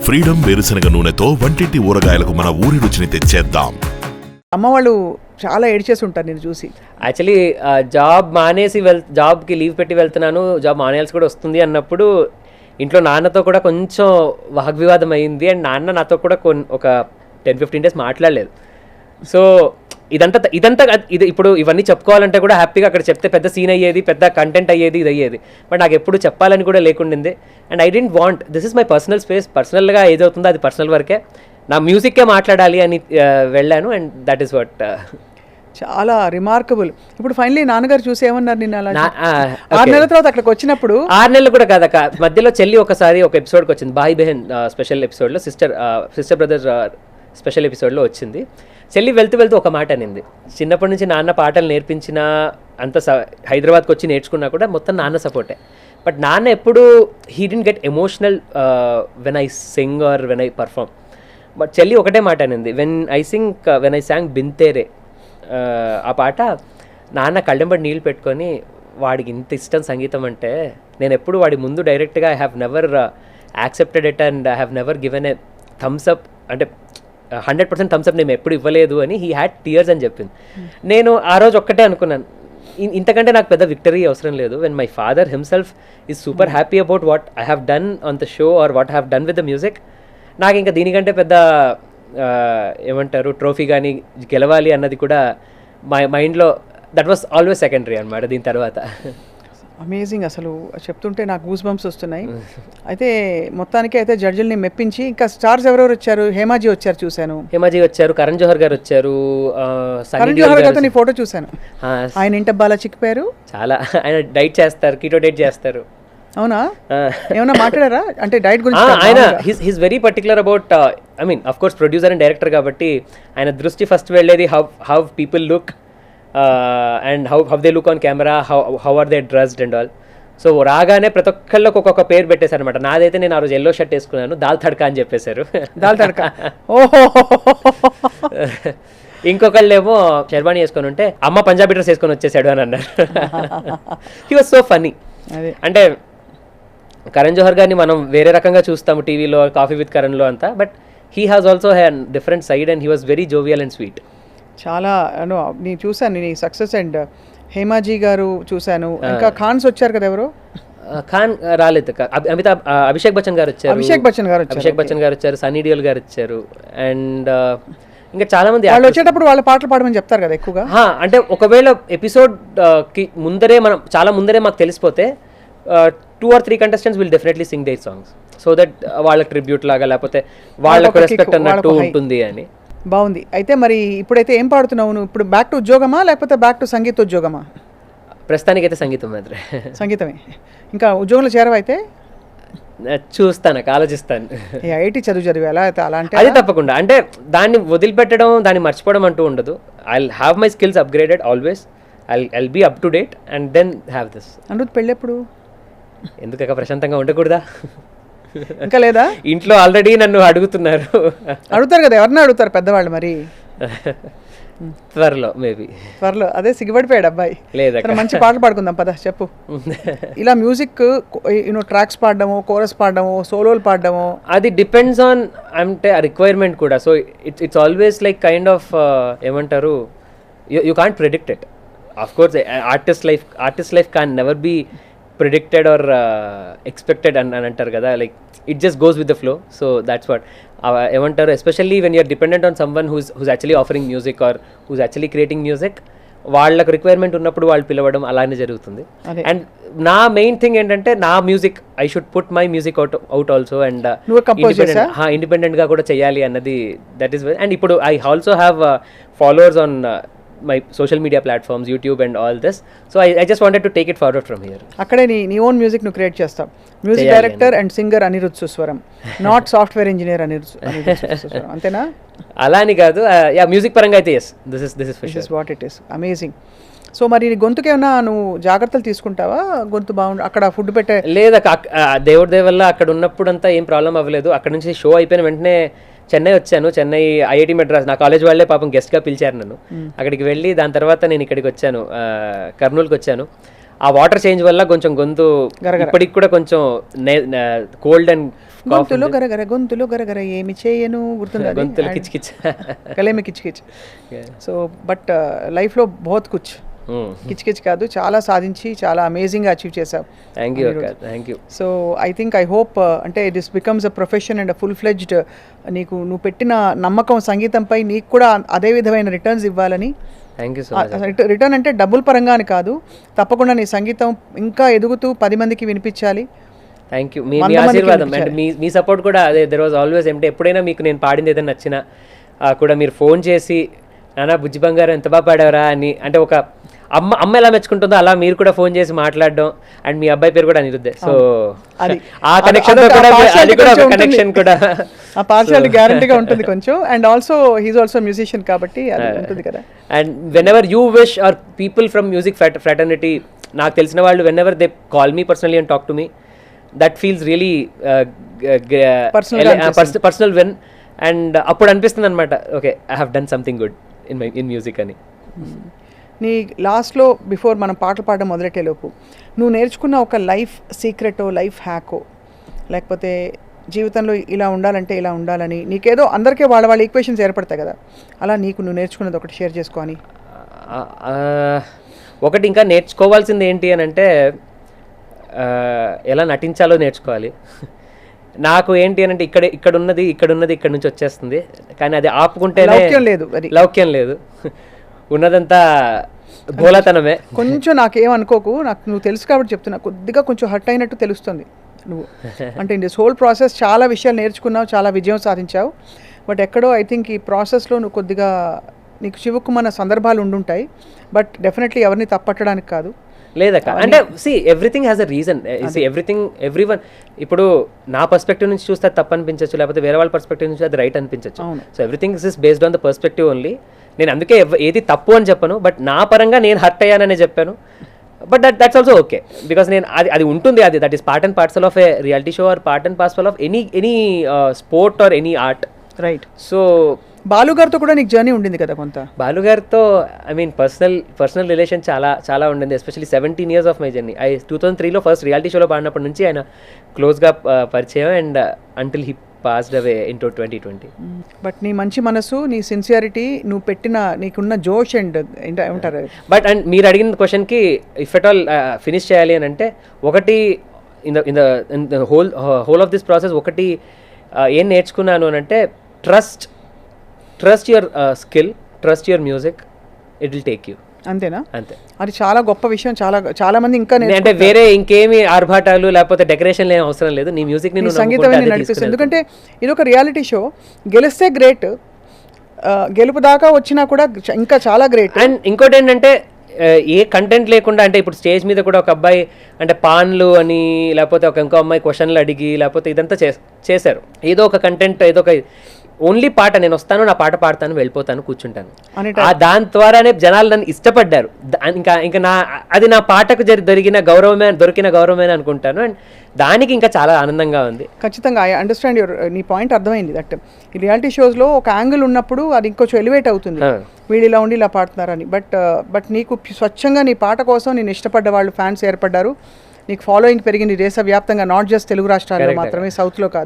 Freedom వేరుశనగ నూనెతో వంటింటి ఊరగాయలకు మన ఊరి రుచిని తెచ్చేద్దాం. అమ్మ వాళ్ళు చాలా ఏడ్చేసి ఉంటారు నేను చూసి. యాక్చువల్లీ జాబ్ మానేసి జాబ్కి లీవ్ పెట్టి వెళ్తున్నాను, జాబ్ మానేయాల్సి కూడా వస్తుంది అన్నప్పుడు ఇంట్లో నాన్నతో కూడా కొంచెం వాగ్వివాదం అయింది. అండ్ నాన్న నాతో కూడా ఒక 10-15 days మాట్లాడలేదు. సో ఇదంతా ఇప్పుడు ఇవన్నీ చెప్పుకోవాలంటే కూడా హ్యాపీగా అక్కడ చెప్తే పెద్ద సీన్ అయ్యేది, పెద్ద కంటెంట్ అయ్యేది, ఇది అయ్యేది. బట్ నాకు ఎప్పుడు చెప్పాలని కూడా లేకుండింది. And I don't want, this is my personal space, పర్సనల్గా ఏదవుతుందో అది పర్సనల్ వరకే, నా మ్యూజిక్కే మాట్లాడాలి అని వెళ్ళాను. And that is what. చాలా రిమార్కబుల్. ఇప్పుడు ఫైనలీ నాన్నగారు చూసి ఏమన్నారు నిన్న? అలా 6 నెలల తర్వాత అక్కడికి వచ్చినప్పుడు, 6 నెలలు కూడా కాదక్క, మధ్యలో చెల్లి ఒకసారి ఒక ఎపిసోడ్కి వచ్చింది, భాయ్ బెహన్ స్పెషల్ ఎపిసోడ్లో, సిస్టర్ బ్రదర్ స్పెషల్ ఎపిసోడ్లో వచ్చింది. చెల్లి వెళ్తూ ఒక మాట అనింది, చిన్నప్పటి నుంచి నాన్న పాటలు నేర్పించిన అంత హైదరాబాద్కి వచ్చి నేర్చుకున్నా కూడా మొత్తం నాన్న సపోర్టే. బట్ నాన్న ఎప్పుడు he didn't get emotional when I sing or when I perform. But చెల్లి ఒకటే మాట అనింది, వెన్ ఐ సాంగ్ బింతేరే, ఆ పాట నాన్న కళ్ళెంబడి నీళ్ళు పెట్టుకొని, వాడికి ఇంత ఇష్టం సంగీతం అంటే, నేను ఎప్పుడు వాడి ముందు డైరెక్ట్గా I have never accepted it and I have never given a Thums Up, అంటే 100% థమ్స్అప్ నేను ఎప్పుడు ఇవ్వలేదు అని హీ హ్యాడ్ టీయర్స్ అని చెప్పింది. నేను ఆ రోజు ఒక్కటే అనుకున్నాను, ఇంతకంటే నాకు పెద్ద విక్టరీ అవసరం లేదు. When my father himself is super happy about what I have done on the show or what I have done with the music, నాకు ఇంకా దీనికంటే పెద్ద ఏమంటారు ట్రోఫీ కానీ గెలవాలి అన్నది కూడా మై మైండ్లో దట్ వాస్ ఆల్వేస్ సెకండరీ అనమాట. దీని తర్వాత అమేజింగ్, అసలు చెప్తుంటే నాకు గూస్ బంప్స్ వస్తున్నాయి. అయితే మొత్తానికి అయితే జడ్జిల్ని మెప్పించి, ఇంకా స్టార్స్ ఎవరెవరు వచ్చారు? హేమాజీ వచ్చారు, చూశాను. హేమాజీ వచ్చారు, కరణ్ జోహర్ గారు వచ్చారు. కరణ్ జోహర్ గారితో నీ ఫోటో చూశాను. ఆయన ఇంటబ్బాలా చిక్కిపోయారు చాలా. ఆయన డైట్ చేస్తారు, కీటో డైట్ చేస్తారు. అవునా? ఏమన్నా మాట్లాడారా అంటే డైట్ గురించి? ఆయన he's very particular about, I mean of course producer and director కాబట్టి ఆయన దృష్టి ఫస్ట్ వెళ్ళేది how people look and how they look on camera, how are they dressed and all. So రాగానే ప్రతి ఒక్కళ్ళకి ఒక్కొక్క పేరు పెట్టేశారు అనమాట. నాదైతే నేను ఆ రోజు ఎల్లో షర్ట్ వేసుకున్నాను, దాల్ తడ్కా అని చెప్పేశారు. దాల్ తడ్కా, ఓహో. ఇంకొకళ్ళేమో షెర్వాణి వేసుకొని ఉంటే, అమ్మ పంజాబీ డ్రెస్ వేసుకొని వచ్చేసాడు అని అన్నారు. He was so funny. అంటే కరణ్ జోహర్ గారిని మనం వేరే రకంగా చూస్తాము టీవీలో, కాఫీ విత్ కరణ్లో అంతా, but he has also an different side and he was very jovial and sweet. చాలా నేను చూశాను నీ సక్సెస్. అండ్ హేమాజీ గారు చూశాను, ఇంకా ఖాన్స్ వచ్చారు కదా, ఎవరు? ఖాన్ రాలేదు, అభిషేక్ బచ్చన్ గారు వచ్చారు, అభిషేక్ బచ్చన్ గారు వచ్చారు, సన్నీ డియోల్ గారు వచ్చారు. అండ్ ఇంకా చాలా మంది వాళ్ళు వచ్చేటప్పుడు వాళ్ళ పాటలు పాడమని చెప్తారు కదా ఎక్కువగా. అంటే ఒకవేళ ఎపిసోడ్ కి ముందరే చాలా ముందరే మాకు తెలిసిపోతే 2 or 3 contestants will definitely sing their songs so that వాళ్ళ ట్రిబ్యూట్ లాగా, లేకపోతే వాళ్ళకు రెస్పెక్ట్ అన్నట్టు ఉంటుంది అని. బాగుంది. అయితే మరి ఇప్పుడైతే ఏం పాడుతున్నావు నువ్వు? ఇప్పుడు బ్యాక్ టు ఉద్యోగమా లేకపోతే బ్యాక్ టు సంగీత ఉద్యోగమా? ప్రస్తుతానికి అయితే సంగీతం మాత్రమే. సంగీతమే. ఇంకా ఉద్యోగంలో చేరవైతే? చూస్తాను, ఆలోచిస్తాను. ఐఐటి చదివి ఎలా అయితే అలా అంటే అది తప్పకుండా. అంటే దాన్ని వదిలిపెట్టడం, దాన్ని మర్చిపోవడం అంటూ ఉండదు. I have my skills upgraded always. I'll be up to date and then have this. అనుద్ పెళ్ళెప్పుడు? ఎందుకక్క ప్రశాంతంగా ఉండకూడదా? ఇంకా లేదా? ఇంట్లో ఆల్రెడీ నన్ను అడుగుతున్నారు. అడుగుతారు కదా, ఎవరిని అడుగుతారు పెద్దవాళ్ళు. మరి త్వరలో, మేబీ త్వరలో. అదే సిగ్గుపడిపోయాడు అబ్బాయి. లేదా మంచి పాటలు పాడుకుందాం పద, చెప్పు. ఇలా మ్యూజిక్ ట్రాక్స్ పాడడము, కోరస్ పాడడము, సోలోలు పాడడము, అది డిపెండ్స్ ఆన్ అంటే ఆ రిక్వైర్మెంట్ కూడా. So it's always like kind of ఏమంటారు, you can't predict it. Of course artist life can never be predicted or expected అని అంటారు కదా, like it just goes with the flow. So that's what ఏమంటారు, especially when you're dependent on someone who's actually offering music or who's actually creating music, వాళ్ళకు requirement ఉన్నప్పుడు వాళ్ళు పిలవడం అలానే జరుగుతుంది. అండ్ నా మెయిన్ థింగ్ ఏంటంటే, నా music I should put my music out also, and independent గా కూడా చేయాలి అన్నది దట్ ఈస్. అండ్ ఇప్పుడు I also have followers on my social media platforms, YouTube and all this, so I just wanted to take it forward from here. అక్కడే నీ own music ను create చేస్తాం. Music director and singer Anirudh Susvaram, not software engineer Anirudh Susvaram, అంతేనా? అలా అని కాదు, yeah music పరంగా అయితే yes, this is for sure. What it is amazing. So మరి గొంతుకి ఏమన్నా నువ్వు జాగ్రత్తలు తీసుకుంటావా? గొంతు బాగుండు అక్కడ ఫుడ్ పెట్టే? లేదా, దేవుడి దయ వల్ల అక్కడ ఉన్నప్పుడు అంతా ఏం ప్రాబ్లం అవ్వలేదు. అక్కడ నుంచి షో అయిపోయిన వెంటనే చెన్నై వచ్చాను. చెన్నై ఐఐటి మెడ్రాస్, నా కాలేజ్ వాళ్ళే పాపం గెస్ట్గా పిలిచారు నన్ను. అక్కడికి వెళ్ళి దాని తర్వాత నేను ఇక్కడికి వచ్చాను, కర్నూలుకి వచ్చాను. ఆ వాటర్ చేంజ్ వల్ల కొంచెం గొంతు ఇప్పటికి కూడా కొంచెం కోల్డ్ అండ్ గొంతులో గరగర ఏమి చేయను గుర్తుంది గొంతులు కిచ్ కలేమి కిచ్ సో బట్ లైఫ్లో బహుత్ కుచ్ కిచ్ కాదు, చాలా సాధించి చాలా అమేజింగ్గా అచీవ్ చేసావు. Thank you. So I hope అంటే this becomes a profession and full fledged. నువ్వు పెట్టిన నమ్మకం సంగీతంపై నీకు కూడా అదే విధమైన రిటర్న్స్ ఇవ్వాలని. Thank you so much. Return అంటే డబ్బుల పరంగా అని కాదు, తప్పకుండా నీ సంగీతం ఇంకా ఎదుగుతూ 10 మందికి వినిపించాలి. Thank you. మీ ఆశీర్వాదం అండ్ మీ సపోర్ట్ కూడా అదే. దెర్ వాజ్ ఆల్వేస్ అంటే ఎప్పుడైనా మీకు నేను పాడింది ఏదైనా నచ్చినా కూడా మీరు ఫోన్ చేసి నానా బుజ్జి బంగారం ఎంత బాగా పాడావరా అని, అంటే ఒక అమ్మ ఎలా మెచ్చుకుంటుందో అలా మీరు కూడా ఫోన్ చేసి మాట్లాడడం. అండ్ మీ అబ్బాయి పేరు కూడా అనిరుద్ధే. సో ఆ కనెక్షన్ కూడా ఆ పార్షియాలిటీ గ్యారంటీగా ఉంటుంది కొంచెం. And also he's also musician కాబట్టి అది ఉంటుంది కదా. And whenever you wish or people from music fraternity, నాకు తెలిసిన వాళ్ళు whenever they call me personally and talk to me, that feels really personal when. అండ్ అప్పుడు అనిపిస్తుంది అనమాట, okay I have done something good in music అని. నీ లాస్ట్లో బిఫోర్ మనం పాటలు పాడడం మొదలెట్టేలోపు నువ్వు నేర్చుకున్న ఒక లైఫ్ సీక్రెటో లైఫ్ హ్యాకో, లేకపోతే జీవితంలో ఇలా ఉండాలంటే ఇలా ఉండాలని నీకేదో అందరికీ వాళ్ళ ఈక్వేషన్స్ ఏర్పడతాయి కదా, అలా నువ్వు నేర్చుకున్నది ఒకటి షేర్ చేసుకోని. ఒకటి ఇంకా నేర్చుకోవాల్సింది ఏంటి అని అంటే ఎలా నటించాలో నేర్చుకోవాలి. నాకు ఏంటి అని అంటే ఇక్కడ ఉన్నది ఇక్కడ నుంచి వచ్చేస్తుంది, కానీ అది ఆపుకుంటే లౌక్యం లేదు, ఉన్నదంతా బోలాతనమే. కొంచెం నాకేమనుకోకు, నువ్వు తెలుసు కాబట్టి చెప్తున్నా, కొద్దిగా కొంచెం హర్ట్ అయినట్టు తెలుస్తుంది నువ్వు. అంటే ఇన్ దిస్ హోల్ ప్రాసెస్ చాలా విషయాలు నేర్చుకున్నావు, చాలా విజయం సాధించావు. బట్ ఎక్కడో ఐ థింక్ ఈ ప్రాసెస్లో నువ్వు కొద్దిగా నీకు చివుక్కుమన్న సందర్భాలు ఉండుంటాయి. బట్ డెఫినెట్లీ ఎవరిని తప్పట్టడానికి కాదు. లేదక్క, అంటే everything has a reason. Everyone ఇప్పుడు నా పర్స్పెక్టివ్ నుంచి చూస్తే అది తప్పు అనిపించచ్చు, లేకపోతే వేరే వాళ్ళ పర్స్పెక్టివ్ నుంచి అది రైట్ అనిపించచ్చు. So everything is based on the perspective only. నేను అందుకే ఏది తప్పు అని చెప్పను, బట్ నా పరంగా నేను హర్ట్ అయ్యాననే చెప్పాను. But that's also okay, because నేను అది ఉంటుంది, అది that is part and parcel of a reality show or part and parcel of any sport or any art. Right. So బాలుగారితో కూడా నీకు జర్నీ ఉండింది కదా కొంత. బాలుగారితో ఐ మీన్ పర్సనల్ రిలేషన్ చాలా ఉండింది, especially 17 years of my journey. 2003లో ఫస్ట్ రియాలిటీ షోలో పాడినప్పటి నుంచి ఆయన క్లోజ్గా పరిచయం, and until he passed away in 2020. But నీ మంచి మనసు, నీ సిన్సియారిటీ, నువ్వు పెట్టిన నీకున్న జోష్ అండ్ ఏమంటారు. బట్ అండ్ మీరు అడిగిన క్వశ్చన్కి ఇఫ్ ఎట్ ఆల్ ఫినిష్ చేయాలి అని అంటే, ఒకటి in the whole of this process ఒకటి ఏం నేర్చుకున్నాను అని అంటే, trust your skill, trust your music, it will take you. అంతేనా? అంతే. అది చాలా గొప్ప విషయం. చాలా మంది ఇంకా అంటే వేరే ఇంకేమి ఆర్భాటాలు లేకపోతే డెకరేషన్ ఏం అవసరం లేదు, నీ మ్యూజిక్ ని సంగీతం నడిపిస్తుంది. ఎందుకంటే ఇది ఒక రియాలిటీ షో, గెలిస్తే గ్రేట్, గెలుపు దాకా వచ్చినా కూడా ఇంకా చాలా గ్రేట్. అండ్ ఇంకోటి ఏంటంటే ఏ కంటెంట్ లేకుండా, అంటే ఇప్పుడు స్టేజ్ మీద కూడా ఒక అబ్బాయి అంటే పాన్లు అని, లేకపోతే ఇంకో అమ్మాయి క్వశ్చన్లు అడిగి, లేకపోతే ఇదంతా చేశారు. ఏదో ఒక కంటెంట్, ఏదో ఒక ఓన్లీ పాట, నేను వస్తాను, నా పాట పాడతాను, వెళ్ళిపోతాను, కూర్చుంటాను. దాని ద్వారానే జనాలు నన్ను ఇష్టపడ్డారు. ఇంకా అది నా పాటకు దొరికిన గౌరవమే అనుకుంటాను. అండ్ దానికి ఇంకా చాలా ఆనందంగా ఉంది. ఖచ్చితంగా ఐ అండర్స్టాండ్ నీ పాయింట్ అర్థమైంది. దట్ ఈ రియాలిటీ షోస్లో ఒక యాంగిల్ ఉన్నప్పుడు అది ఇంకొంచెం ఎలివేట్ అవుతుంది, వీళ్ళు ఇలా ఉండి ఇలా పాడుతున్నారని. బట్ నీకు స్వచ్ఛంగా నీ పాట కోసం నేను ఇష్టపడ్డ వాళ్ళు ఫ్యాన్స్ ఏర్పడ్డారు, నీకు ఫాలోయింగ్ పెరిగింది దేశవ్యాప్తంగా, నాట్ జస్ట్ తెలుగు రాష్ట్రాల్లో మాత్రమే, సౌత్లో కాదు.